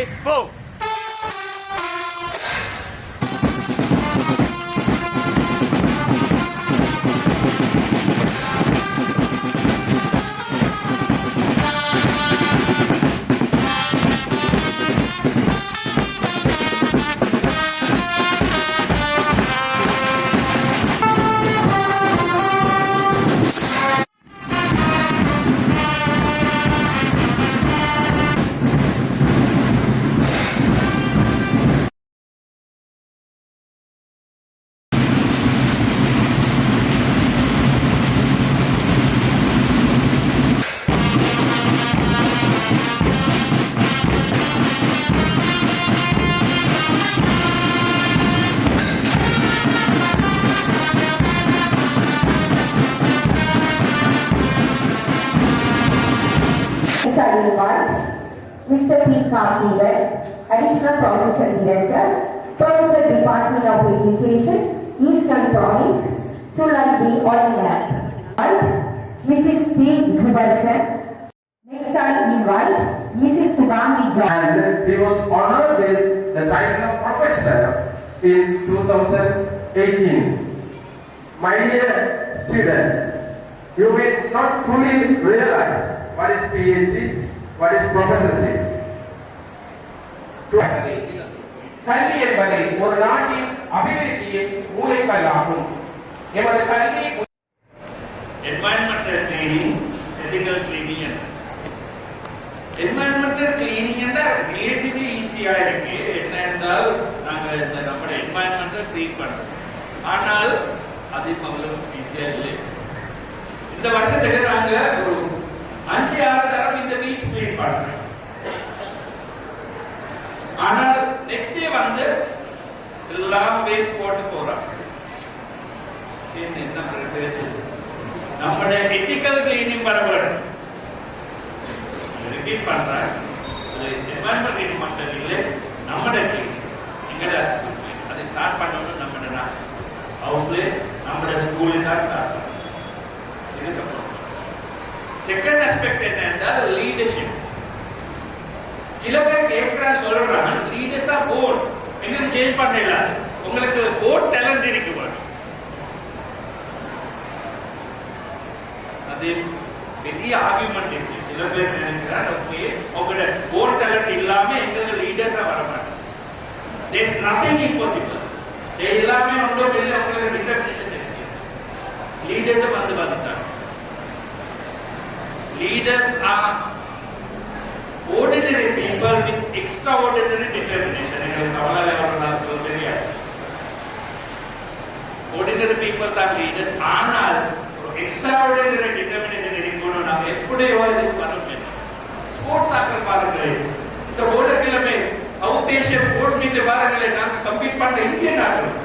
4. I invite Mr. P. Karthikeyan, Additional Professor Director, Professor Department of Education, Eastern Province, to lead the oil lab. Mrs. P. Subarshan. Next I invite Mrs. Subhangi John. And he was honored with the title of Professor in 2018. My dear students, you will not fully realize what is PhD, what is professorship. கல்வி என்பது ஒரு நாட்டின் அபிவிருத்தியின் மூளைக்கல்லாகும். எமது கல்வி environmental cleaning, ethical cleaning. environmental cleaning என்றால் relatively ஈஸியா இருக்கு. என்ன என்றால் நாங்க இந்த நம்ம environmental clean பண்றோம். ஆனால் அது அவ்வளவு ஈஸியா இல்லை. இந்த வருஷத்துக்கு நாங்க ஒரு 5-6 தடவை இந்த பீச் கிளீன் பண்றோம். ஆனால் நெக்ஸ்ட் டே வந்து எல்லாம் வேஸ்ட் போட்டு போறோம். என்ன பிரச்சனை? நம்மளோட எத்திக்கல் கிளீனிங் பரவாயில்லை. ரிப்பீட் பண்றேன். அது என்வாயர்மெண்ட் கிளீனிங் மட்டும் இல்லை, நம்மளோட கிளீனிங். எங்கட அதை ஸ்டார்ட் பண்ணணும் நம்மளோட ஹவுஸ்ல, நம்மளோட ஸ்கூல்ல தான் ஸ்டார்ட் பண்ணணும். இது சப்போர்ட். செகண்ட் ஆஸ்பெக்ட் என்ன என்றால் லீடர்ஷிப். சில பேர் கேட்கிறா சொல்றாங்க லீடர்ஸா போர்ட் எங்களுக்கு சேஞ்ச் பண்ணல. உங்களுக்கு போர்ட் டேலண்ட் இருக்கு பாரு. அது பெரிய ஆர்குமெண்ட் இருக்கு. சில பேர் நினைக்கிறாங்க ஓகே உங்களோட போர்ட் டேலண்ட் இல்லாம எங்களுக்கு லீடர்ஸா வர மாட்டாங்க. There is nothing impossible. எல்லாமே ஒன்றும் இல்லை. உங்களுக்கு டிட்டர்மினேஷன் இருக்கு. லீடர்ஸ் வந்துட்டாங்க. Leaders are ordinary people with extraordinary determination. Ordinary people are leaders. ஆனால் extraordinary determination இருக்கணும். நாம் எப்படியோ இது பண்ணணும். ஸ்போர்ட்ஸ் ஆக்கள் பாருங்களேன். இந்த உலகிலுமே சவுத் ஏசியன் ஸ்போர்ட்ஸ் மீட் பாருங்களேன். நாங்க கம்பீட் பண்ண இந்தியன் ஆக்கள்.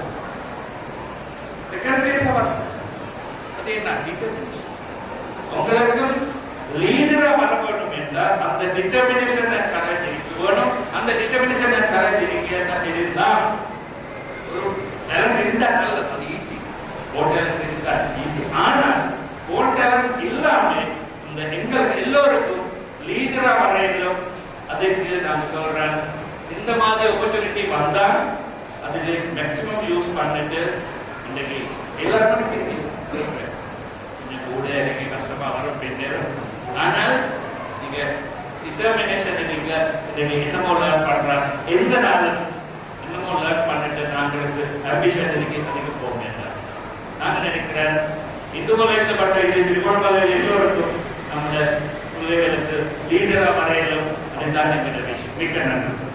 செகண்ட் பிளேஸ் அவர். அது என்ன டிட்டர்மினேஷன். உங்களுக்கு லீடரா வர வேண்டும் என்றால் அந்த டிட்டர்மினேஷன் கரெக்ட் இருக்கணும். அந்த டிட்டர்மினேஷன் கரெக்ட் இருந்தா ஒரு டேலண்ட் இருந்தா நல்லது. அது ஈஸி. போர்ட் டேலண்ட் இருந்தா ஈஸி. ஆனால் போர்ட் டேலண்ட் இல்லாம இந்த எங்களுக்கு எல்லோருக்கும் லீடரா வரையிலும் அதுக்கு நான் சொல்றேன் இந்த மாதிரி ஆப்பர்ச்சுனிட்டி வந்தா அதுல மேக்ஸிமம் யூஸ் பண்ணிட்டு இன்னைக்கு எல்லாருமே கூட எனக்கு கஷ்டமா வரும் பின்னேறும். ஆனால் நீங்க டிட்டர்மினேஷன் நீங்க என்னமோ லேர்ன் பண்றாங்க. எந்த நாள் என்னமோ லேர்ன் பண்ணிட்டு நாங்களுக்கு அம்பிஷன் அதுக்கு போக நான் நினைக்கிறேன். இந்து மலேசிய பட்ட இது திருவண்ணாமலை எல்லோருக்கும் நம்ம பிள்ளைகளுக்கு லீடரா வரையிலும் அதுதான் மிக்க நன்றி.